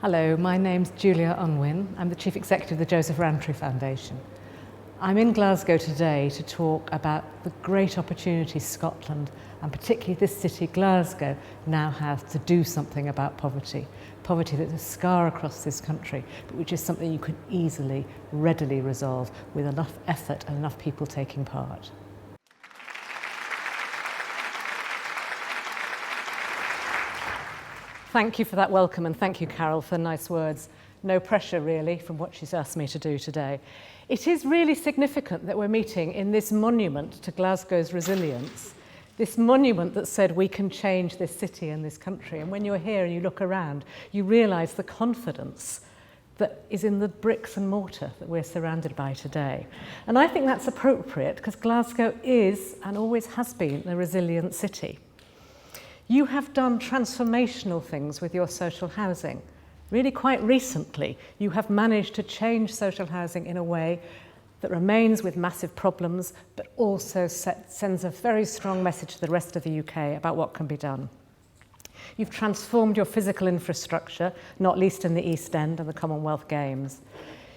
Hello, my name's Julia Unwin. I'm the Chief Executive of the Joseph Rowntree Foundation. I'm in Glasgow today to talk about the great opportunities Scotland, and particularly this city, Glasgow, now has to do something about poverty. Poverty that's a scar across this country, but which is something you can easily, readily resolve with enough effort and enough people taking part. Thank you for that welcome, and thank you, Carol, for nice words. No pressure, really, from what she's asked me to do today. It is really significant that we're meeting in this monument to Glasgow's resilience, this monument that said we can change this city and this country. And when you're here and you look around, you realise the confidence that is in the bricks and mortar that we're surrounded by today. And I think that's appropriate because Glasgow is, and always has been, a resilient city. You have done transformational things with your social housing. Really quite recently, you have managed to change social housing in a way that remains with massive problems, but also sends a very strong message to the rest of the UK about what can be done. You've transformed your physical infrastructure, not least in the East End and the Commonwealth Games.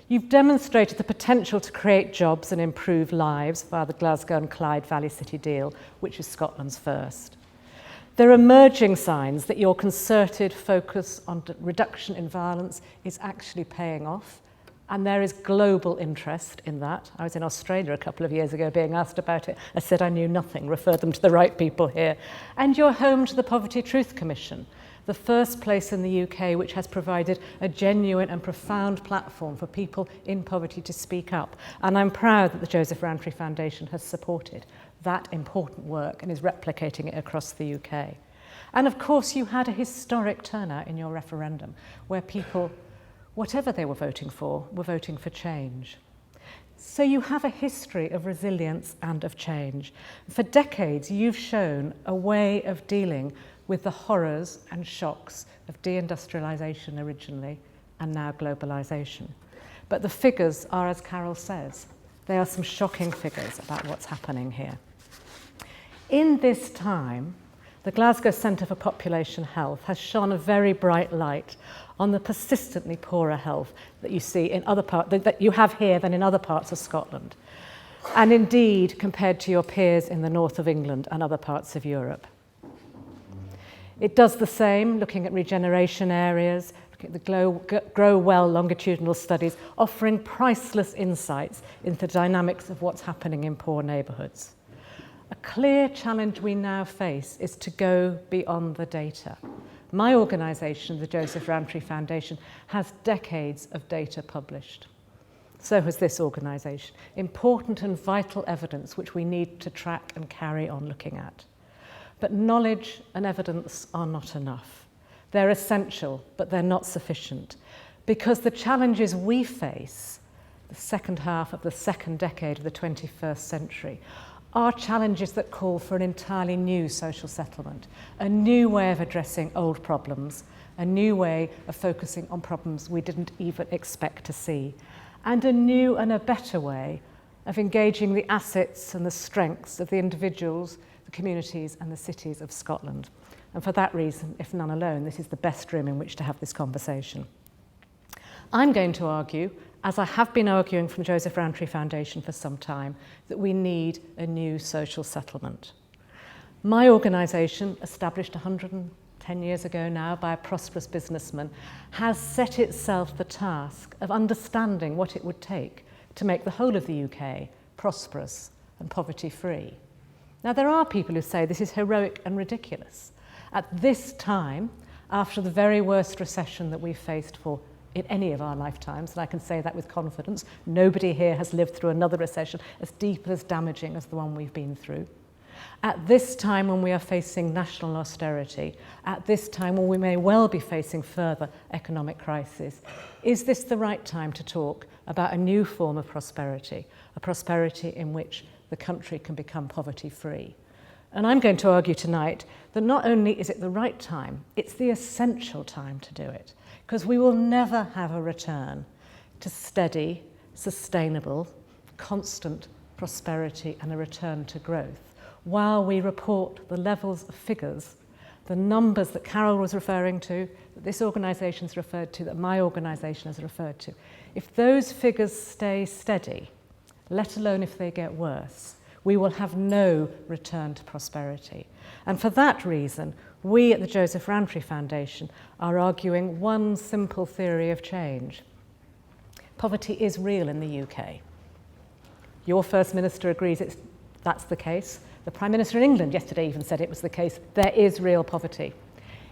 You've demonstrated the potential to create jobs and improve lives via the Glasgow and Clyde Valley City deal, which is Scotland's first. There are emerging signs that your concerted focus on reduction in violence is actually paying off, and there is global interest in that. I was in Australia a couple of years ago being asked about it. I said I knew nothing, referred them to the right people here. And you're home to the Poverty Truth Commission, the first place in the UK which has provided a genuine and profound platform for people in poverty to speak up. And I'm proud that the Joseph Rowntree Foundation has supported that important work and is replicating it across the UK. And of course you had a historic turnout in your referendum where people, whatever they were voting for change. So you have a history of resilience and of change. For decades you've shown a way of dealing with the horrors and shocks of deindustrialisation originally and now globalisation. But the figures are, as Carol says, they are some shocking figures about what's happening here. In this time, the Glasgow Centre for Population Health has shone a very bright light on the persistently poorer health that you see in other parts, that you have here than in other parts of Scotland, and indeed compared to your peers in the north of England and other parts of Europe. It does the same, looking at regeneration areas, looking at the Grow Well longitudinal studies, offering priceless insights into the dynamics of what's happening in poor neighbourhoods. A clear challenge we now face is to go beyond the data. My organisation, the Joseph Rowntree Foundation, has decades of data published. So has this organisation. Important and vital evidence which we need to track and carry on looking at. But knowledge and evidence are not enough. They're essential, but they're not sufficient. Because the challenges we face, the second half of the second decade of the 21st century, are challenges that call for an entirely new social settlement, a new way of addressing old problems, a new way of focusing on problems we didn't even expect to see, and a new and a better way of engaging the assets and the strengths of the individuals, the communities and the cities of Scotland. And for that reason, if none alone, this is the best room in which to have this conversation. I'm going to argue, as I have been arguing from the Joseph Rowntree Foundation for some time, that we need a new social settlement. My organisation, established 110 years ago now by a prosperous businessman, has set itself the task of understanding what it would take to make the whole of the UK prosperous and poverty-free. Now, there are people who say this is heroic and ridiculous. At this time, after the very worst recession that we've faced in any of our lifetimes, and I can say that with confidence, nobody here has lived through another recession as deep and as damaging as the one we've been through. At this time when we are facing national austerity, at this time when we may well be facing further economic crisis, is this the right time to talk about a new form of prosperity, a prosperity in which the country can become poverty-free? And I'm going to argue tonight that not only is it the right time, it's the essential time to do it, because we will never have a return to steady, sustainable, constant prosperity and a return to growth while we report the levels of figures the numbers that Carol was referring to, that this organisation's referred to, that my organisation has referred to, if those figures stay steady, let alone if they get worse, we will have no return to prosperity. And for that reason, we at the Joseph Rowntree Foundation are arguing one simple theory of change. Poverty is real in the UK. Your First Minister agrees that's the case. The Prime Minister in England yesterday even said it was the case. There is real poverty.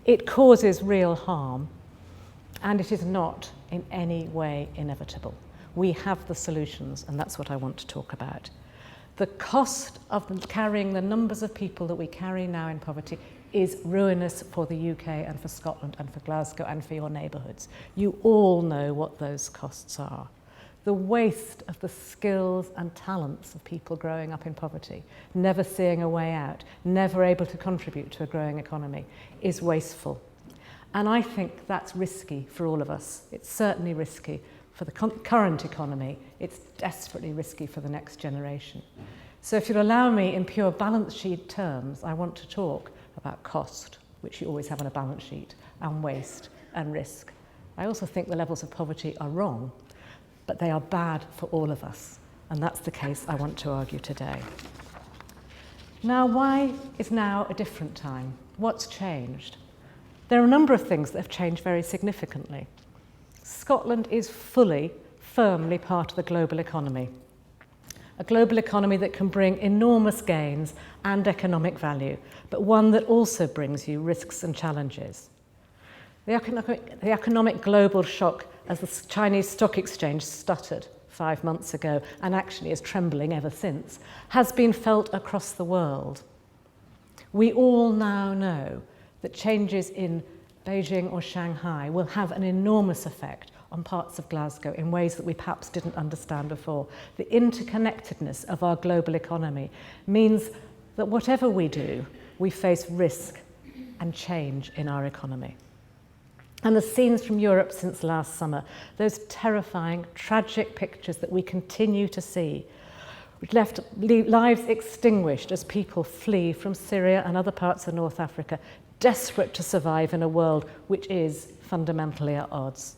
It causes real harm, and it is not in any way inevitable. We have the solutions, and that's what I want to talk about. The cost of carrying the numbers of people that we carry now in poverty is ruinous for the UK and for Scotland and for Glasgow and for your neighbourhoods. You all know what those costs are. The waste of the skills and talents of people growing up in poverty, never seeing a way out, never able to contribute to a growing economy, is wasteful. And I think that's risky for all of us. It's certainly risky for the current economy. It's desperately risky for the next generation. So if you'll allow me, in pure balance sheet terms, I want to talk about cost, which you always have on a balance sheet, and waste and risk. I also think the levels of poverty are wrong, but they are bad for all of us. And that's the case I want to argue today. Now, why is now a different time? What's changed? There are a number of things that have changed very significantly. Scotland is fully, firmly part of the global economy. A global economy that can bring enormous gains and economic value, but one that also brings you risks and challenges. The economic global shock as the Chinese stock exchange stuttered 5 months ago, and actually is trembling ever since, has been felt across the world. We all now know that changes in Beijing or Shanghai will have an enormous effect on parts of Glasgow in ways that we perhaps didn't understand before. The interconnectedness of our global economy means that whatever we do, we face risk and change in our economy. And the scenes from Europe since last summer, those terrifying, tragic pictures that we continue to see, which left lives extinguished as people flee from Syria and other parts of North Africa, desperate to survive in a world which is fundamentally at odds.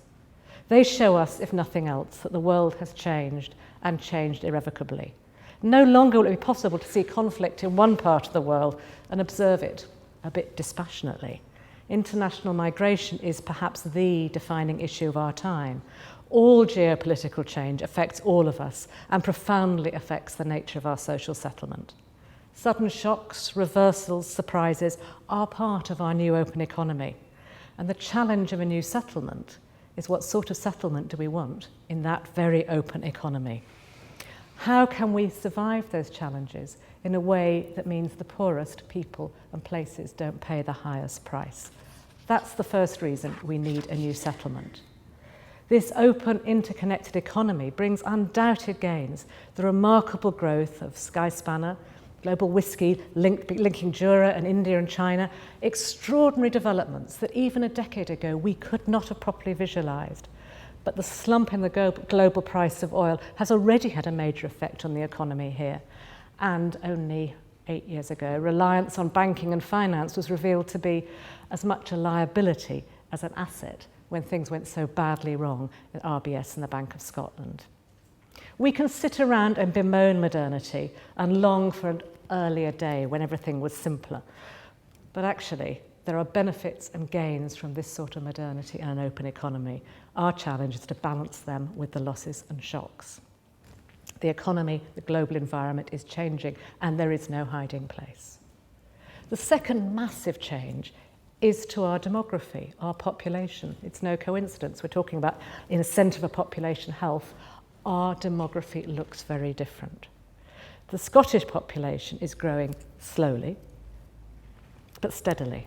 They show us, if nothing else, that the world has changed and changed irrevocably. No longer will it be possible to see conflict in one part of the world and observe it a bit dispassionately. International migration is perhaps the defining issue of our time. All geopolitical change affects all of us and profoundly affects the nature of our social settlement. Sudden shocks, reversals, surprises are part of our new open economy. And the challenge of a new settlement is, what sort of settlement do we want in that very open economy? How can we survive those challenges in a way that means the poorest people and places don't pay the highest price? That's the first reason we need a new settlement. This open, interconnected economy brings undoubted gains. The remarkable growth of Skyspanner, global whisky linking Jura and India and China, extraordinary developments that even a decade ago we could not have properly visualised. But the slump in the global price of oil has already had a major effect on the economy here. And only 8 years ago, reliance on banking and finance was revealed to be as much a liability as an asset when things went so badly wrong at RBS and the Bank of Scotland. We can sit around and bemoan modernity and long for an earlier day when everything was simpler. But actually, there are benefits and gains from this sort of modernity and an open economy. Our challenge is to balance them with the losses and shocks. The economy, the global environment is changing, and there is no hiding place. The second massive change is to our demography, our population. It's no coincidence. We're talking about in a centre for population health. Our demography looks very different. The Scottish population is growing slowly, but steadily,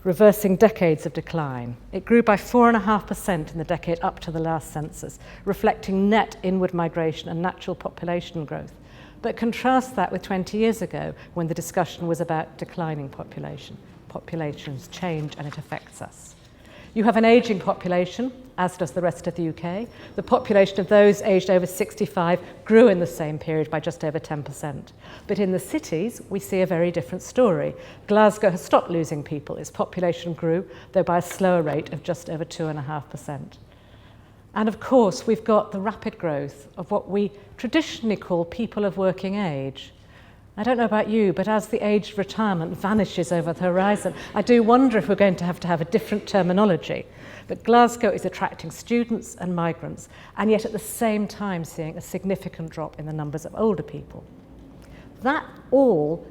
reversing decades of decline. It grew by 4.5% in the decade up to the last census, reflecting net inward migration and natural population growth. But contrast that with 20 years ago, when the discussion was about declining population. Populations change and it affects us. You have an ageing population, as does the rest of the UK. The population of those aged over 65 grew in the same period by just over 10%. But in the cities, we see a very different story. Glasgow has stopped losing people. Its population grew, though by a slower rate of just over 2.5%. And of course, we've got the rapid growth of what we traditionally call people of working age. I don't know about you, but as the age of retirement vanishes over the horizon, I do wonder if we're going to have a different terminology. But Glasgow is attracting students and migrants, and yet at the same time seeing a significant drop in the numbers of older people. That all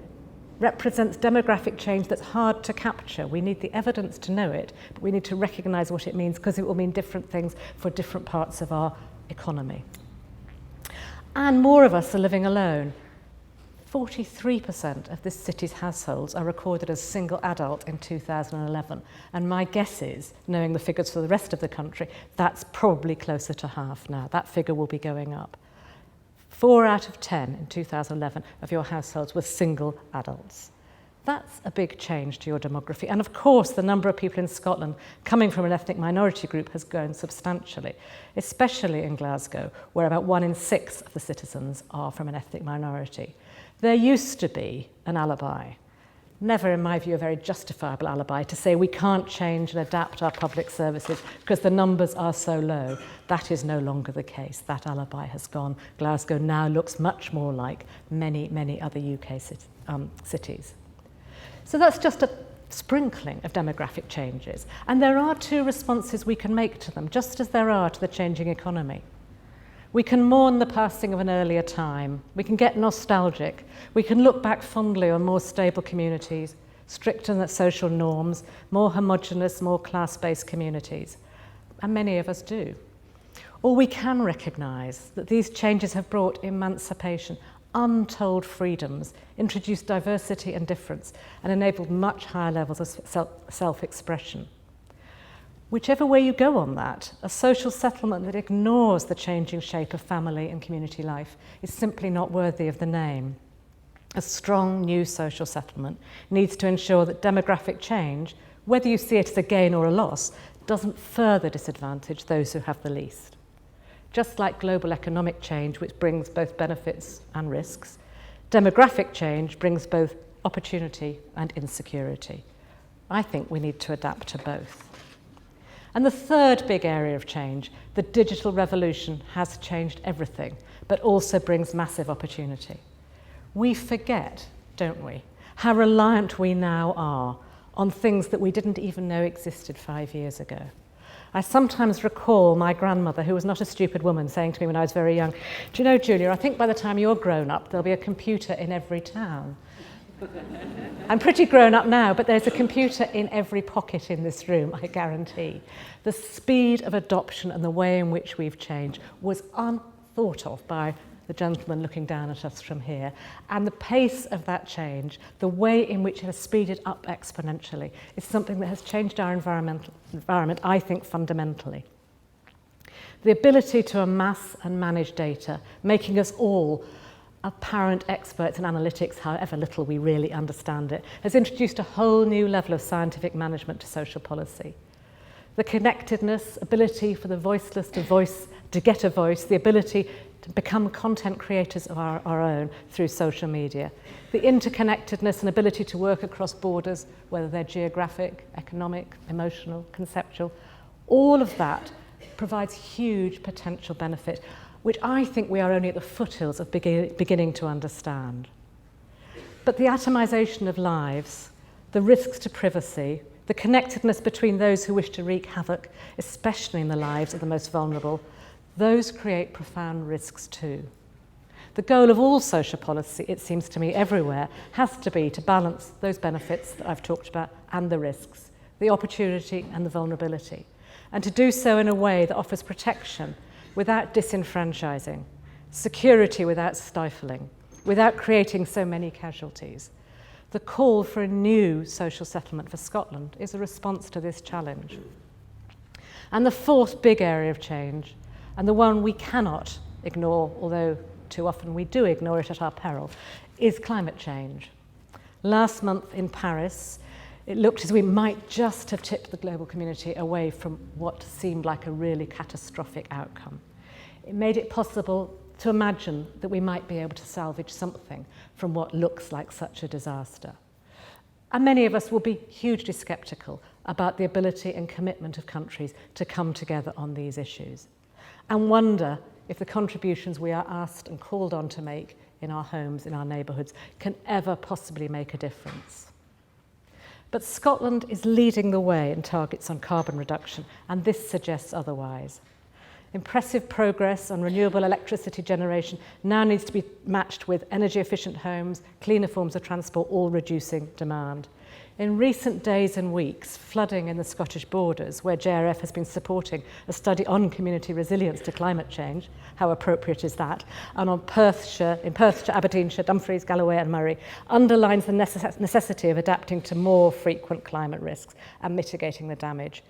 represents demographic change that's hard to capture. We need the evidence to know it, but we need to recognise what it means, because it will mean different things for different parts of our economy. And more of us are living alone. 43% of this city's households are recorded as single adult in 2011. And my guess is, knowing the figures for the rest of the country, that's probably closer to half now. That figure will be going up. 4 out of 10 in 2011 of your households were single adults. That's a big change to your demography. And of course, the number of people in Scotland coming from an ethnic minority group has grown substantially, especially in Glasgow, where about 1 in 6 of the citizens are from an ethnic minority. There used to be an alibi, never in my view a very justifiable alibi, to say we can't change and adapt our public services because the numbers are so low. That is no longer the case. That alibi has gone. Glasgow now looks much more like many, many other UK cities. So that's just a sprinkling of demographic changes. And there are 2 responses we can make to them, just as there are to the changing economy. We can mourn the passing of an earlier time. We can get nostalgic. We can look back fondly on more stable communities, stricter social norms, more homogenous, more class-based communities. And many of us do. Or we can recognise that these changes have brought emancipation, untold freedoms, introduced diversity and difference, and enabled much higher levels of self-expression. Whichever way you go on that, a social settlement that ignores the changing shape of family and community life is simply not worthy of the name. A strong new social settlement needs to ensure that demographic change, whether you see it as a gain or a loss, doesn't further disadvantage those who have the least. Just like global economic change, which brings both benefits and risks, demographic change brings both opportunity and insecurity. I think we need to adapt to both. And the third big area of change, the digital revolution, has changed everything, but also brings massive opportunity. We forget, don't we, how reliant we now are on things that we didn't even know existed 5 years ago. I sometimes recall my grandmother, who was not a stupid woman, saying to me when I was very young, "Do you know, Julia, I think by the time you're grown up, there'll be a computer in every town." I'm pretty grown up now, but there's a computer in every pocket in this room, I guarantee. The speed of adoption and the way in which we've changed was unthought of by the gentleman looking down at us from here. And the pace of that change, the way in which it has speeded up exponentially, is something that has changed our environment, I think, fundamentally. The ability to amass and manage data, making us all apparent experts in analytics, however little we really understand it, has introduced a whole new level of scientific management to social policy. The connectedness, ability for the voiceless to get a voice, the ability to become content creators of our own through social media, the interconnectedness and ability to work across borders, whether they're geographic, economic, emotional, conceptual, all of that provides huge potential benefit, which I think we are only at the foothills of beginning to understand. But the atomization of lives, the risks to privacy, the connectedness between those who wish to wreak havoc, especially in the lives of the most vulnerable, those create profound risks too. The goal of all social policy, it seems to me, everywhere, has to be to balance those benefits that I've talked about and the risks, the opportunity and the vulnerability, and to do so in a way that offers protection without disenfranchising, security without stifling, without creating so many casualties. The call for a new social settlement for Scotland is a response to this challenge. And the fourth big area of change, and the one we cannot ignore, although too often we do ignore it at our peril, is climate change. Last month in Paris, It looked as we might just have tipped the global community away from what seemed like a really catastrophic outcome. It made it possible to imagine that we might be able to salvage something from what looks like such a disaster. And many of us will be hugely sceptical about the ability and commitment of countries to come together on these issues, and wonder if the contributions we are asked and called on to make in our homes, in our neighbourhoods, can ever possibly make a difference. But Scotland is leading the way in targets on carbon reduction, and this suggests otherwise. Impressive progress on renewable electricity generation now needs to be matched with energy-efficient homes, cleaner forms of transport, all reducing demand. In recent days and weeks, flooding in the Scottish borders, where JRF has been supporting a study on community resilience to climate change, how appropriate is that, and in Perthshire, Aberdeenshire, Dumfries, Galloway and Murray, underlines the necessity of adapting to more frequent climate risks and mitigating the damage.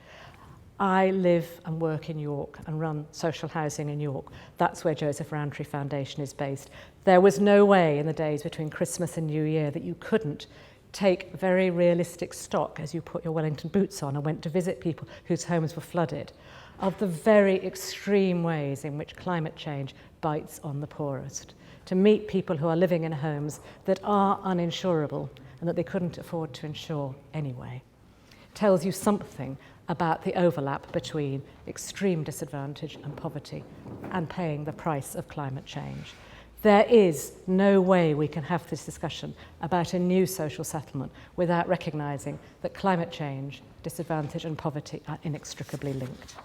I live and work in York and run social housing in York. That's where Joseph Rowntree Foundation is based. There was no way in the days between Christmas and New Year that you couldn't take very realistic stock as you put your Wellington boots on and went to visit people whose homes were flooded, of the very extreme ways in which climate change bites on the poorest, to meet people who are living in homes that are uninsurable and that they couldn't afford to insure anyway. Tells you something about the overlap between extreme disadvantage and poverty and paying the price of climate change. There is no way we can have this discussion about a new social settlement without recognising that climate change, disadvantage and poverty are inextricably linked.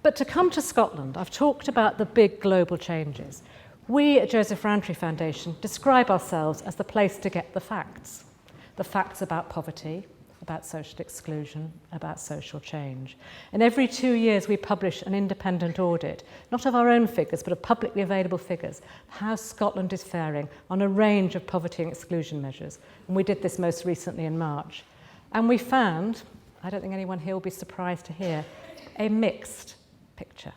But to come to Scotland, I've talked about the big global changes. We at Joseph Rowntree Foundation describe ourselves as the place to get the facts about poverty, about social exclusion, about social change. And every 2 years we publish an independent audit, not of our own figures, but of publicly available figures, how Scotland is faring on a range of poverty and exclusion measures. And we did this most recently in March. And we found, I don't think anyone here will be surprised to hear, a mixed picture.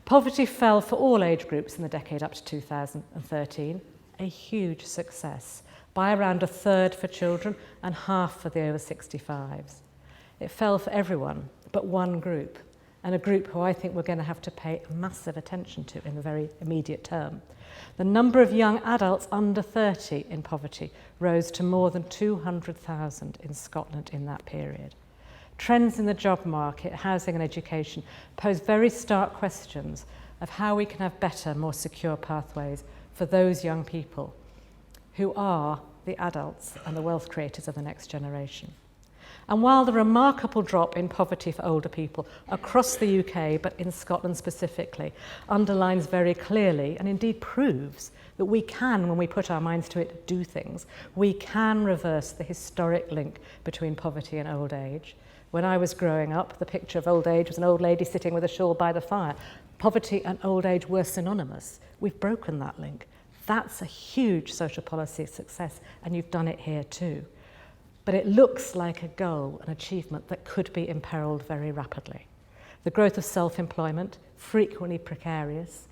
Poverty fell for all age groups in the decade up to 2013, a huge success, by around a third for children and half for the over 65s. It fell for everyone but one group, and a group who I think we're going to have to pay massive attention to in the very immediate term. The number of young adults under 30 in poverty rose to more than 200,000 in Scotland in that period. Trends in the job market, housing and education pose very stark questions of how we can have better, more secure pathways for those young people who are the adults and the wealth creators of the next generation. And while the remarkable drop in poverty for older people across the UK, but in Scotland specifically, underlines very clearly and indeed proves that we can, when we put our minds to it, do things. We can reverse the historic link between poverty and old age. When I was growing up, the picture of old age was an old lady sitting with a shawl by the fire. Poverty and old age were synonymous. We've broken that link. That's a huge social policy success, and you've done it here too. But it looks like a goal, an achievement that could be imperiled very rapidly. The growth of self-employment, frequently precarious,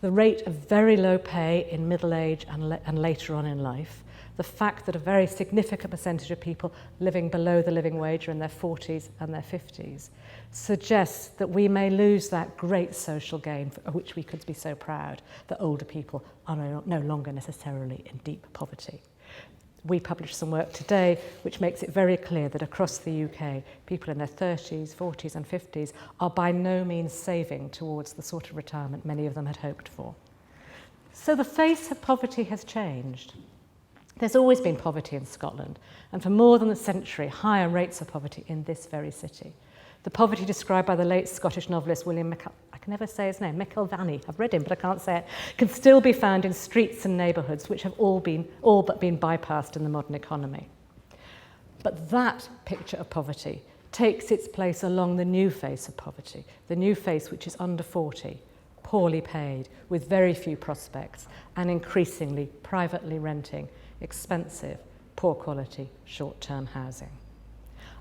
the rate of very low pay in middle age and later on in life, the fact that a very significant percentage of people living below the living wage are in their 40s and their 50s, suggests that we may lose that great social gain for which we could be so proud, that older people are no longer necessarily in deep poverty. We published some work today which makes it very clear that across the UK, people in their 30s, 40s and 50s are by no means saving towards the sort of retirement many of them had hoped for. So the face of poverty has changed. There's always been poverty in Scotland, and for more than a century, higher rates of poverty in this very city. The poverty described by the late Scottish novelist William I can never say his name, McIlvanney, I've read him but I can't say it, can still be found in streets and neighbourhoods which have all but been bypassed in the modern economy. But that picture of poverty takes its place along the new face of poverty, the new face which is under 40, poorly paid, with very few prospects, and increasingly privately renting expensive, poor quality, short-term housing.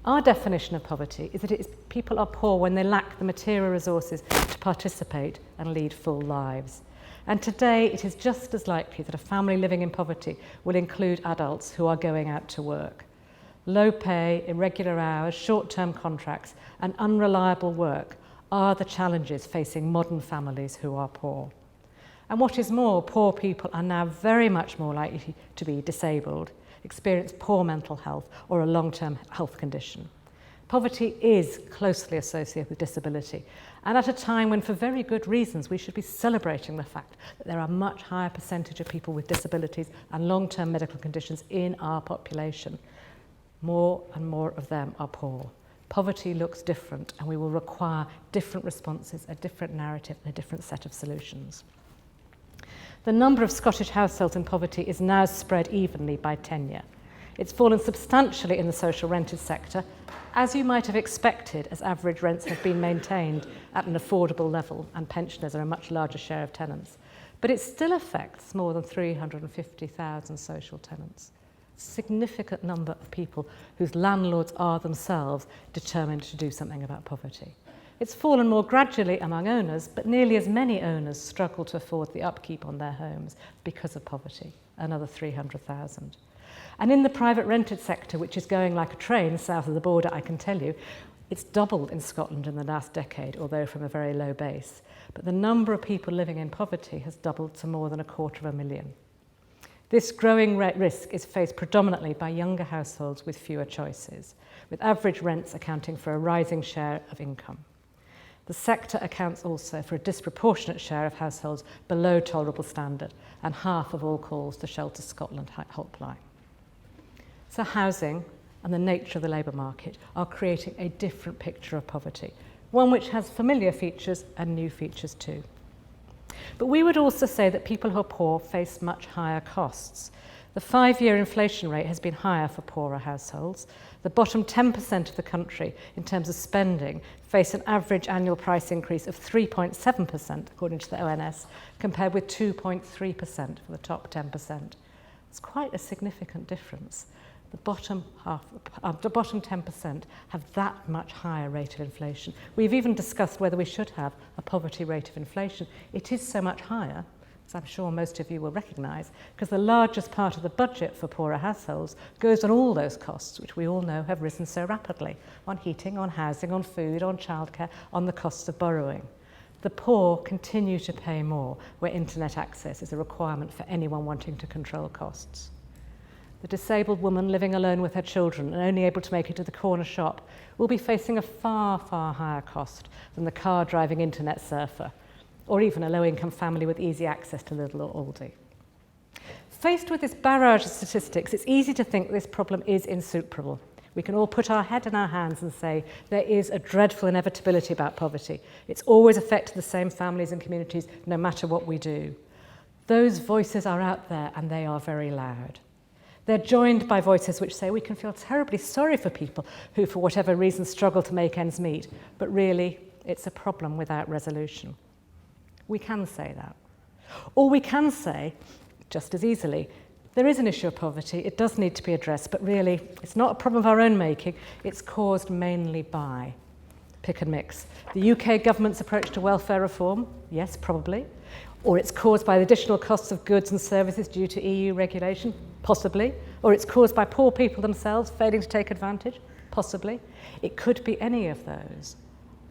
Our definition of poverty is that people are poor when they lack the material resources to participate and lead full lives. And today it is just as likely that a family living in poverty will include adults who are going out to work. Low pay, irregular hours, short-term contracts and unreliable work are the challenges facing modern families who are poor. And what is more, poor people are now very much more likely to be disabled, experience poor mental health or a long-term health condition. Poverty is closely associated with disability, and at a time when, for very good reasons, we should be celebrating the fact that there are a much higher percentage of people with disabilities and long-term medical conditions in our population. More and more of them are poor. Poverty looks different, and we will require different responses, a different narrative, and a different set of solutions. The number of Scottish households in poverty is now spread evenly by tenure. It's fallen substantially in the social rented sector, as you might have expected, as average rents have been maintained at an affordable level and pensioners are a much larger share of tenants. But it still affects more than 350,000 social tenants. A significant number of people whose landlords are themselves determined to do something about poverty. It's fallen more gradually among owners, but nearly as many owners struggle to afford the upkeep on their homes because of poverty, another 300,000. And in the private rented sector, which is going like a train south of the border, I can tell you, it's doubled in Scotland in the last decade, although from a very low base. But the number of people living in poverty has doubled to more than 250,000. This growing risk is faced predominantly by younger households with fewer choices, with average rents accounting for a rising share of income. The sector accounts also for a disproportionate share of households below tolerable standard and half of all calls to Shelter Scotland helpline. So housing and the nature of the labour market are creating a different picture of poverty, one which has familiar features and new features too. But we would also say that people who are poor face much higher costs. The 5-year inflation rate has been higher for poorer households. The bottom 10% of the country, in terms of spending, face an average annual price increase of 3.7%, according to the ONS, compared with 2.3% for the top 10%. It's quite a significant difference. The bottom 10% have that much higher rate of inflation. We've even discussed whether we should have a poverty rate of inflation. It is so much higher, as I'm sure most of you will recognise, because the largest part of the budget for poorer households goes on all those costs, which we all know have risen so rapidly, on heating, on housing, on food, on childcare, on the costs of borrowing. The poor continue to pay more where internet access is a requirement for anyone wanting to control costs. The disabled woman living alone with her children and only able to make it to the corner shop will be facing a far, far higher cost than the car-driving internet surfer, or even a low-income family with easy access to Lidl or Aldi. Faced with this barrage of statistics, it's easy to think this problem is insuperable. We can all put our head in our hands and say there is a dreadful inevitability about poverty. It's always affected the same families and communities no matter what we do. Those voices are out there and they are very loud. They're joined by voices which say we can feel terribly sorry for people who, for whatever reason, struggle to make ends meet, but really it's a problem without resolution. We can say that. Or we can say, just as easily, there is an issue of poverty, it does need to be addressed, but really it's not a problem of our own making, it's caused mainly by pick and mix. The UK government's approach to welfare reform, yes, probably. Or it's caused by the additional costs of goods and services due to EU regulation, possibly. Or it's caused by poor people themselves failing to take advantage, possibly. It could be any of those.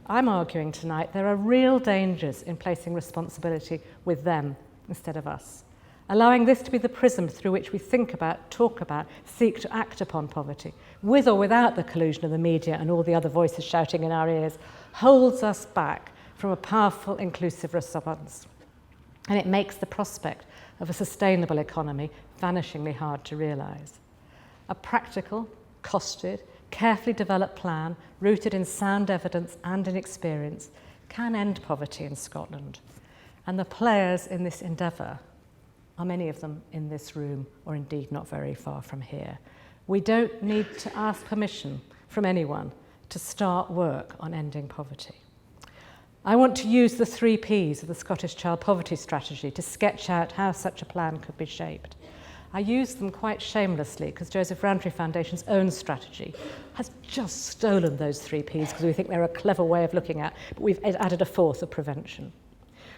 I'm arguing tonight there are real dangers in placing responsibility with them instead of us, allowing this to be the prism through which we think about, talk about, seek to act upon poverty, with or without the collusion of the media and all the other voices shouting in our ears, holds us back from a powerful, inclusive response. And it makes the prospect of a sustainable economy vanishingly hard to realise. A practical, costed, carefully developed plan, rooted in sound evidence and in experience, can end poverty in Scotland. And the players in this endeavour are many of them in this room, or indeed not very far from here. We don't need to ask permission from anyone to start work on ending poverty. I want to use the 3 Ps of the Scottish Child Poverty Strategy to sketch out how such a plan could be shaped. I use them quite shamelessly because Joseph Rowntree Foundation's own strategy has just stolen those 3 Ps because we think they're a clever way of looking at, but we've added a 4th of prevention.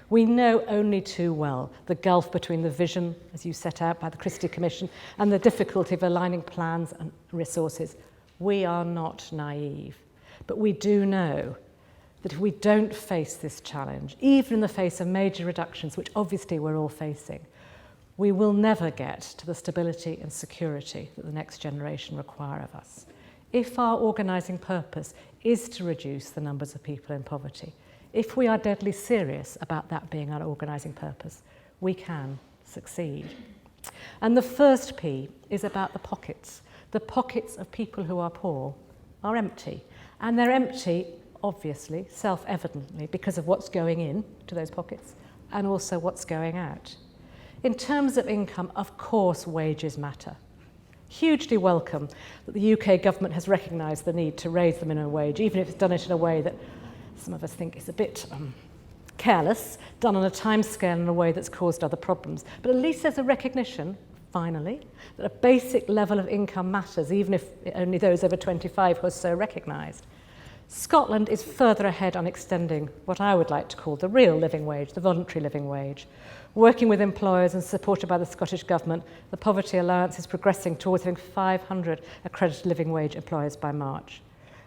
We know only too well the gulf between the vision, as you set out by the Christie Commission, and the difficulty of aligning plans and resources. We are not naive, but we do know that if we don't face this challenge, even in the face of major reductions, which obviously we're all facing, we will never get to the stability and security that the next generation require of us. If our organising purpose is to reduce the numbers of people in poverty, if we are deadly serious about that being our organising purpose, we can succeed. And the first P is about the pockets. The pockets of people who are poor are empty. And they're empty, obviously, self-evidently, because of what's going in to those pockets and also what's going out. In terms of income, of course, wages matter. Hugely welcome that the UK government has recognised the need to raise the minimum wage, even if it's done it in a way that some of us think is a bit careless, done on a timescale in a way that's caused other problems. But at least there's a recognition, finally, that a basic level of income matters, even if only those over 25 who are so recognised. Scotland is further ahead on extending what I would like to call the real living wage, the voluntary living wage. Working with employers and supported by the Scottish Government, the Poverty Alliance is progressing towards having 500 accredited living wage employers by March.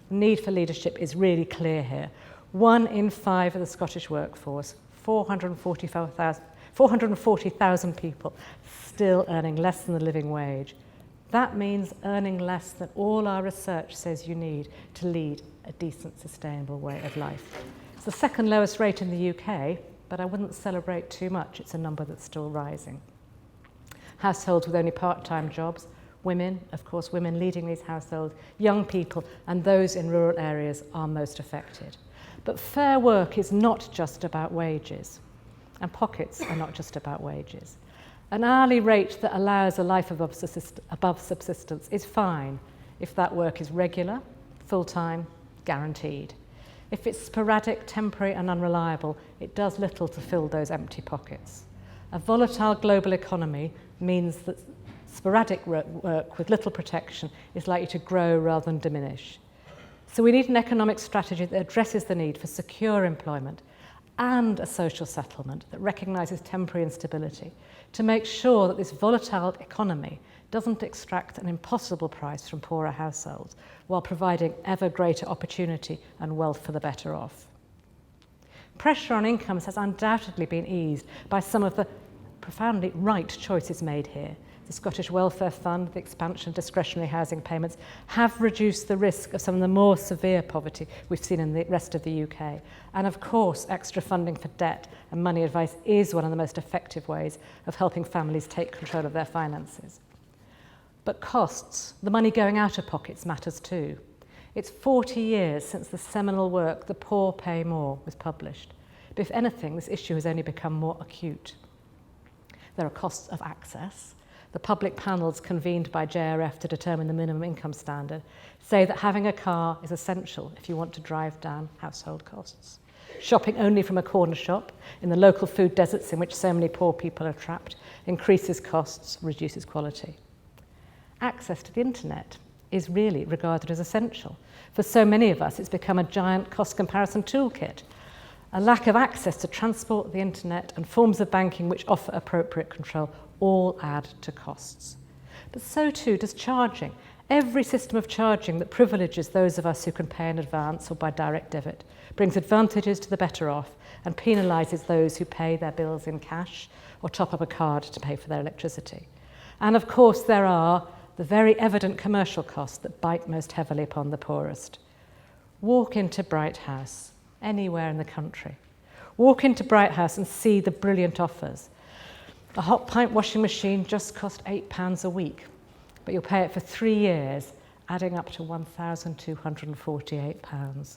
The need for leadership is really clear here. 1 in 5 of the Scottish workforce, 440,000 people, still earning less than the living wage. That means earning less than all our research says you need to lead a decent, sustainable way of life. It's the second lowest rate in the UK, but I wouldn't celebrate too much. It's a number that's still rising. Households with only part-time jobs, women, of course, women leading these households, young people, and those in rural areas are most affected. But fair work is not just about wages, and pockets are not just about wages. An hourly rate that allows a life above subsistence is fine if that work is regular, full-time, guaranteed. If it's sporadic, temporary and unreliable, it does little to fill those empty pockets. A volatile global economy means that sporadic work with little protection is likely to grow rather than diminish. So we need an economic strategy that addresses the need for secure employment and a social settlement that recognises temporary instability to make sure that this volatile economy doesn't extract an impossible price from poorer households while providing ever greater opportunity and wealth for the better off. Pressure on incomes has undoubtedly been eased by some of the profoundly right choices made here. The Scottish Welfare Fund, the expansion of discretionary housing payments have reduced the risk of some of the more severe poverty we've seen in the rest of the UK. And of course, extra funding for debt and money advice is one of the most effective ways of helping families take control of their finances. But costs, the money going out of pockets, matters too. It's 40 years since the seminal work, The Poor Pay More, was published. But if anything, this issue has only become more acute. There are costs of access. The public panels convened by JRF to determine the minimum income standard say that having a car is essential if you want to drive down household costs. Shopping only from a corner shop in the local food deserts in which so many poor people are trapped increases costs, reduces quality. Access to the internet is really regarded as essential. For so many of us, it's become a giant cost comparison toolkit. A lack of access to transport, the internet, and forms of banking which offer appropriate control all add to costs. But so too does charging. Every system of charging that privileges those of us who can pay in advance or by direct debit brings advantages to the better off and penalises those who pay their bills in cash or top up a card to pay for their electricity. And of course there are the very evident commercial costs that bite most heavily upon the poorest. Walk into Bright House, anywhere in the country. Walk into Bright House and see the brilliant offers. A hot pint washing machine just cost £8 a week, but you'll pay it for 3 years, adding up to £1,248.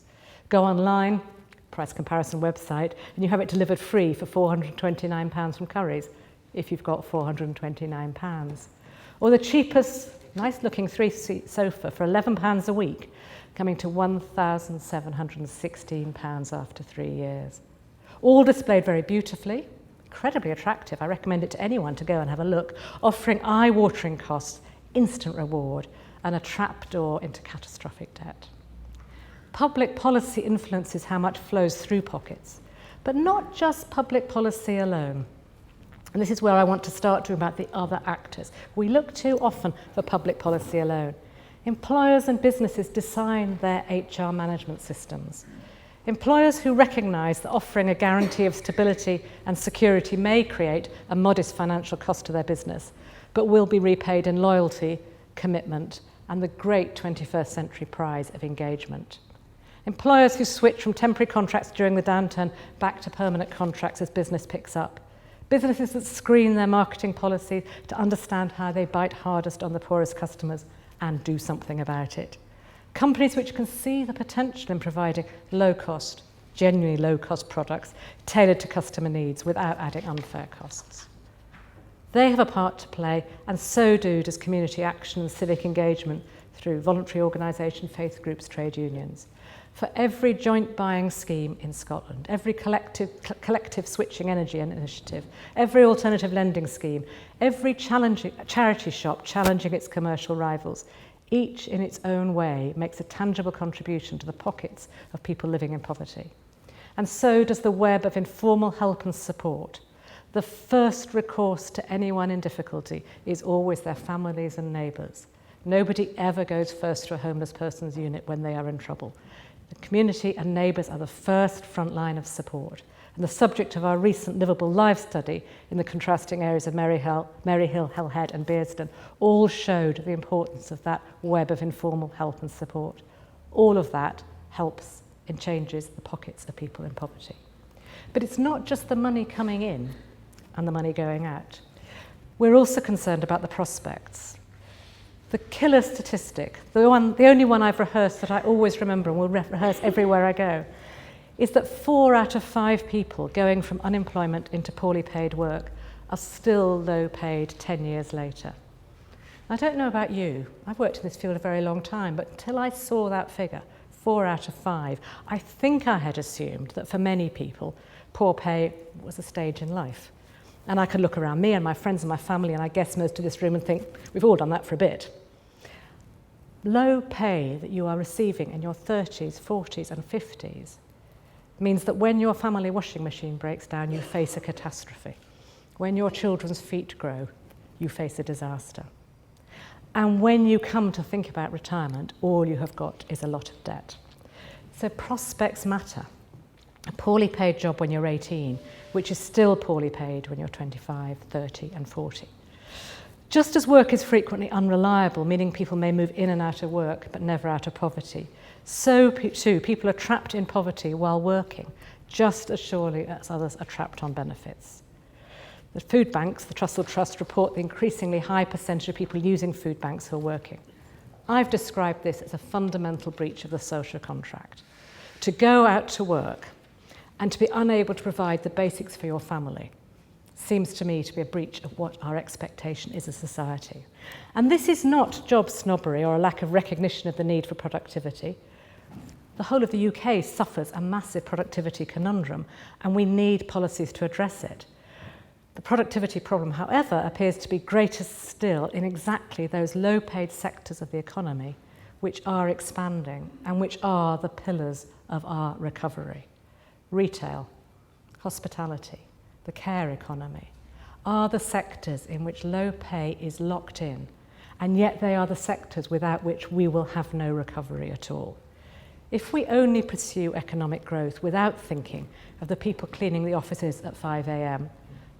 Go online, price comparison website, and you have it delivered free for £429 from Currys, if you've got £429. Or the cheapest, nice-looking 3-seat sofa for £11 a week, coming to £1,716 after 3 years. All displayed very beautifully, incredibly attractive. I recommend it to anyone to go and have a look, offering eye-watering costs, instant reward, and a trapdoor into catastrophic debt. Public policy influences how much flows through pockets. But not just public policy alone. And this is where I want to start talking about the other actors. We look too often for public policy alone. Employers and businesses design their HR management systems. Employers who recognise that offering a guarantee of stability and security may create a modest financial cost to their business, but will be repaid in loyalty, commitment, and the great 21st century prize of engagement. Employers who switch from temporary contracts during the downturn back to permanent contracts as business picks up. Businesses that screen their marketing policies to understand how they bite hardest on the poorest customers and do something about it. Companies which can see the potential in providing low-cost, genuinely low-cost products tailored to customer needs without adding unfair costs. They have a part to play, and so does community action and civic engagement through voluntary organisation, faith groups, trade unions. For every joint buying scheme in Scotland, every collective switching energy initiative, every alternative lending scheme, every charity shop challenging its commercial rivals, each in its own way makes a tangible contribution to the pockets of people living in poverty. And so does the web of informal help and support. The first recourse to anyone in difficulty is always their families and neighbours. Nobody ever goes first to a homeless person's unit when they are in trouble. The community and neighbours are the first front line of support. And the subject of our recent Liverpool Live study in the contrasting areas of Maryhill, Hill Head and Bearsden all showed the importance of that web of informal help and support. All of that helps and changes the pockets of people in poverty. But it's not just the money coming in and the money going out. We're also concerned about the prospects. The killer statistic, the only one I've rehearsed that I always remember and will rehearse everywhere I go, is that 4 out of 5 people going from unemployment into poorly paid work are still low paid 10 years later. I don't know about you, I've worked in this field a very long time, but until I saw that figure, 4 out of 5, I think I had assumed that for many people, poor pay was a stage in life. And I could look around me and my friends and my family, and I guess most of this room, and think, we've all done that for a bit. Low pay that you are receiving in your 30s, 40s and 50s means that when your family washing machine breaks down, you face a catastrophe. When your children's feet grow, you face a disaster. And when you come to think about retirement, all you have got is a lot of debt. So prospects matter. A poorly paid job when you're 18, which is still poorly paid when you're 25, 30 and 40. Just as work is frequently unreliable, meaning people may move in and out of work but never out of poverty, so too people are trapped in poverty while working, just as surely as others are trapped on benefits. The food banks, the Trussell Trust, report the increasingly high percentage of people using food banks who are working. I've described this as a fundamental breach of the social contract. To go out to work and to be unable to provide the basics for your family seems to me to be a breach of what our expectation is as society. And this is not job snobbery or a lack of recognition of the need for productivity. The whole of the UK suffers a massive productivity conundrum, and we need policies to address it. The productivity problem, however, appears to be greater still in exactly those low-paid sectors of the economy which are expanding and which are the pillars of our recovery. Retail, hospitality, the care economy are the sectors in which low pay is locked in, and yet they are the sectors without which we will have no recovery at all. If we only pursue economic growth without thinking of the people cleaning the offices at 5 a.m,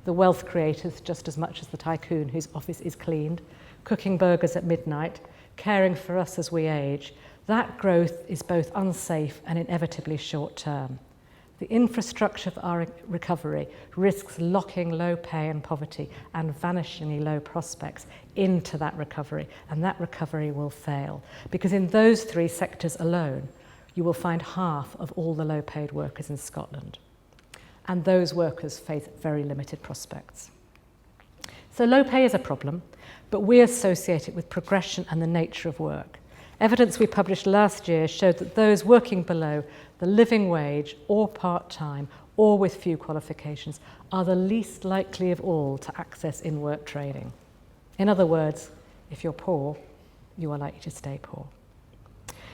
the wealth creators just as much as the tycoon whose office is cleaned, cooking burgers at midnight, caring for us as we age, that growth is both unsafe and inevitably short-term. The infrastructure of our recovery risks locking low pay and poverty and vanishingly low prospects into that recovery, and that recovery will fail. Because in those 3 sectors alone, you will find half of all the low-paid workers in Scotland. And those workers face very limited prospects. So low pay is a problem, but we associate it with progression and the nature of work. Evidence we published last year showed that those working below the living wage or part-time or with few qualifications are the least likely of all to access in-work training. In other words, if you're poor, you are likely to stay poor.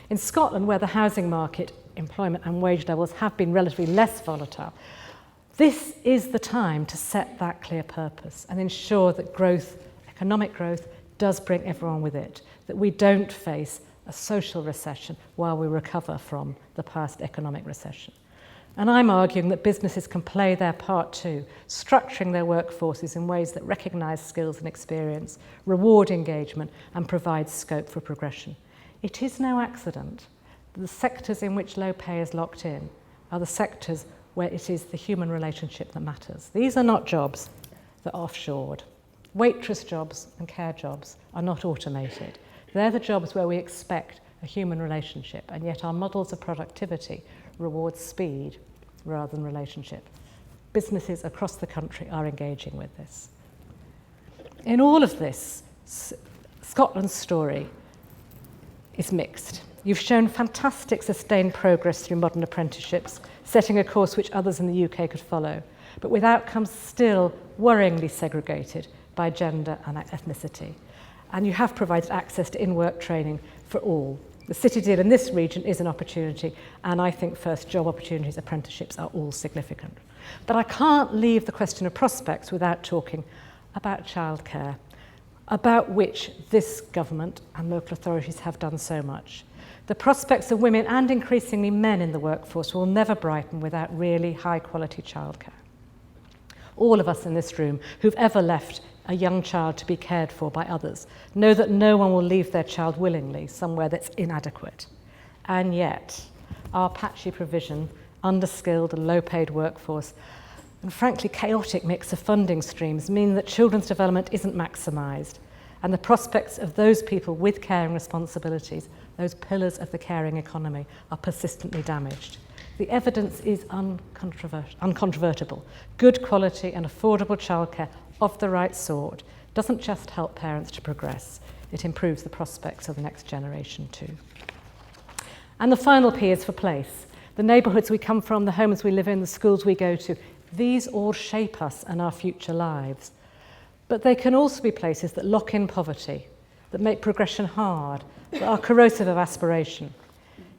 In Scotland, where the housing market, employment and wage levels have been relatively less volatile, This is the time to set that clear purpose and ensure that growth, economic growth, does bring everyone with it, that we don't face a social recession while we recover from the past economic recession. And I'm arguing that businesses can play their part too, structuring their workforces in ways that recognise skills and experience, reward engagement, and provide scope for progression. It is no accident that the sectors in which low pay is locked in are the sectors where it is the human relationship that matters. These are not jobs that are offshored. Waitress jobs and care jobs are not automated. They're the jobs where we expect a human relationship, and yet our models of productivity reward speed rather than relationship. Businesses across the country are engaging with this. In all of this, Scotland's story is mixed. You've shown fantastic sustained progress through modern apprenticeships, setting a course which others in the UK could follow, but with outcomes still worryingly segregated by gender and ethnicity. And you have provided access to in-work training for all. The City Deal in this region is an opportunity, and I think first job opportunities, apprenticeships are all significant. But I can't leave the question of prospects without talking about childcare, about which this government and local authorities have done so much. The prospects of women and increasingly men in the workforce will never brighten without really high-quality childcare. All of us in this room who've ever left a young child to be cared for by others know that no one will leave their child willingly somewhere that's inadequate. And yet, our patchy provision, underskilled and low-paid workforce, and frankly chaotic mix of funding streams mean that children's development isn't maximised, and the prospects of those people with caring responsibilities, those pillars of the caring economy, are persistently damaged. The evidence is uncontrovertible. Good quality and affordable childcare of the right sort doesn't just help parents to progress, it improves the prospects of the next generation too. And the final P is for place. The neighbourhoods we come from, the homes we live in, the schools we go to, these all shape us and our future lives. But they can also be places that lock in poverty, that make progression hard, that are corrosive of aspiration.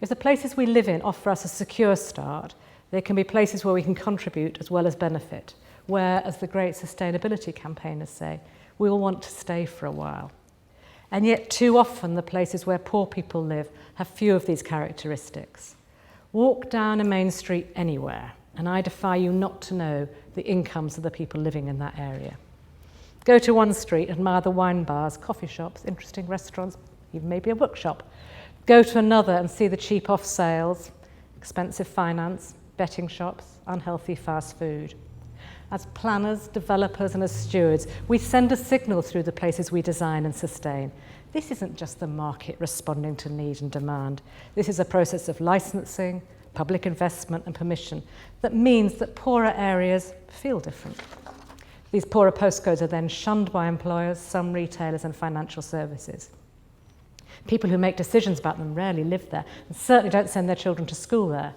If the places we live in offer us a secure start, they can be places where we can contribute as well as benefit, where, as the great sustainability campaigners say, we will want to stay for a while. And yet too often the places where poor people live have few of these characteristics. Walk down a main street anywhere, and I defy you not to know the incomes of the people living in that area. Go to one street, admire the wine bars, coffee shops, interesting restaurants, even maybe a bookshop. Go to another and see the cheap off sales, expensive finance, betting shops, unhealthy fast food. As planners, developers and as stewards, we send a signal through the places we design and sustain. This isn't just the market responding to need and demand. This is a process of licensing, public investment and permission that means that poorer areas feel different. These poorer postcodes are then shunned by employers, some retailers and financial services. People who make decisions about them rarely live there and certainly don't send their children to school there.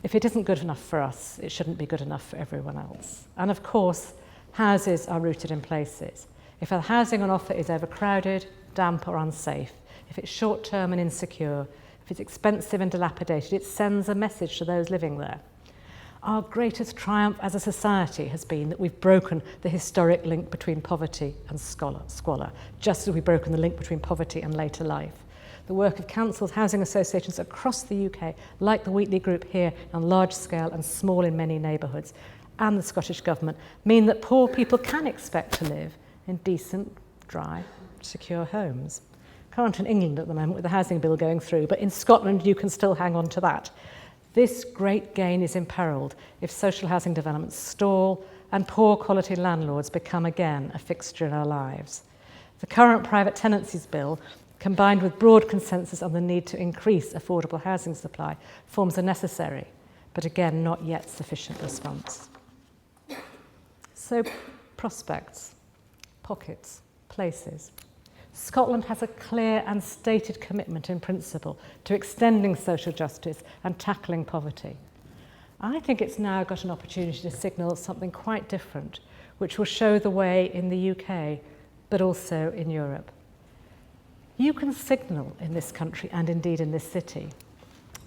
If it isn't good enough for us, it shouldn't be good enough for everyone else. And of course, houses are rooted in places. If a housing on offer is overcrowded, damp or unsafe, if it's short-term and insecure, if it's expensive and dilapidated, it sends a message to those living there. Our greatest triumph as a society has been that we've broken the historic link between poverty and squalor, just as we've broken the link between poverty and later life. The work of councils, housing associations across the UK, like the Wheatley Group here, on large scale and small in many neighbourhoods, and the Scottish Government, mean that poor people can expect to live in decent, dry, secure homes. Can't in England at the moment with the housing bill going through, but in Scotland you can still hang on to that. This great gain is imperilled if social housing developments stall and poor quality landlords become again a fixture in our lives. The current private tenancies bill, combined with broad consensus on the need to increase affordable housing supply, forms a necessary, but again not yet sufficient response. So, prospects, pockets, places. Scotland has a clear and stated commitment in principle to extending social justice and tackling poverty. I think it's now got an opportunity to signal something quite different, which will show the way in the UK, but also in Europe. You can signal in this country and indeed in this city.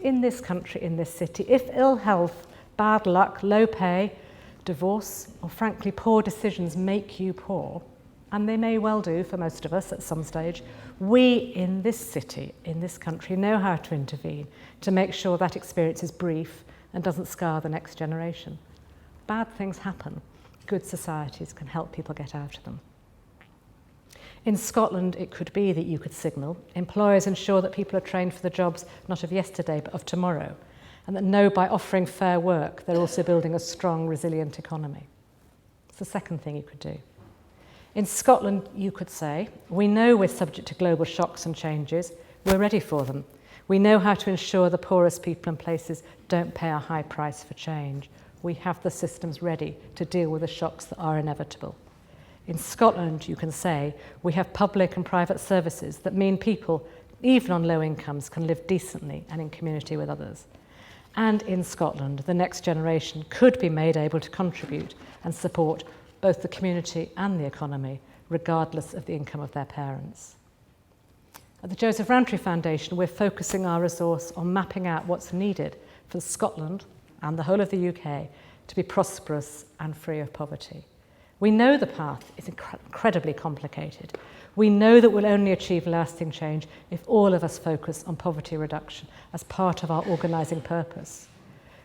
In this country, in this city, if ill health, bad luck, low pay, divorce, or frankly poor decisions make you poor, and they may well do for most of us at some stage, we in this city, in this country, know how to intervene to make sure that experience is brief and doesn't scar the next generation. Bad things happen. Good societies can help people get out of them. In Scotland, it could be that you could signal, employers ensure that people are trained for the jobs not of yesterday but of tomorrow, and that know by offering fair work they're also building a strong, resilient economy. It's the second thing you could do. In Scotland, you could say, we know we're subject to global shocks and changes, we're ready for them. We know how to ensure the poorest people and places don't pay a high price for change. We have the systems ready to deal with the shocks that are inevitable. In Scotland, you can say, we have public and private services that mean people, even on low incomes, can live decently and in community with others. And in Scotland, the next generation could be made able to contribute and support both the community and the economy, regardless of the income of their parents. At the Joseph Rowntree Foundation, we're focusing our resource on mapping out what's needed for Scotland and the whole of the UK to be prosperous and free of poverty. We know the path is incredibly complicated. We know that we'll only achieve lasting change if all of us focus on poverty reduction as part of our organising purpose.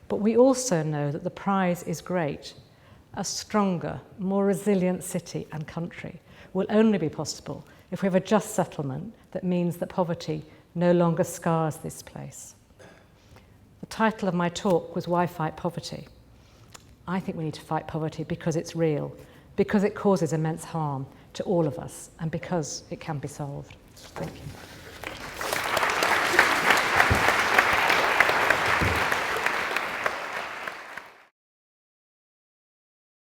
But we also know that the prize is great. A stronger, more resilient city and country will only be possible if we have a just settlement that means that poverty no longer scars this place. The title of my talk was Why Fight Poverty? I think we need to fight poverty because it's real, because it causes immense harm to all of us, and because it can be solved. Thank you.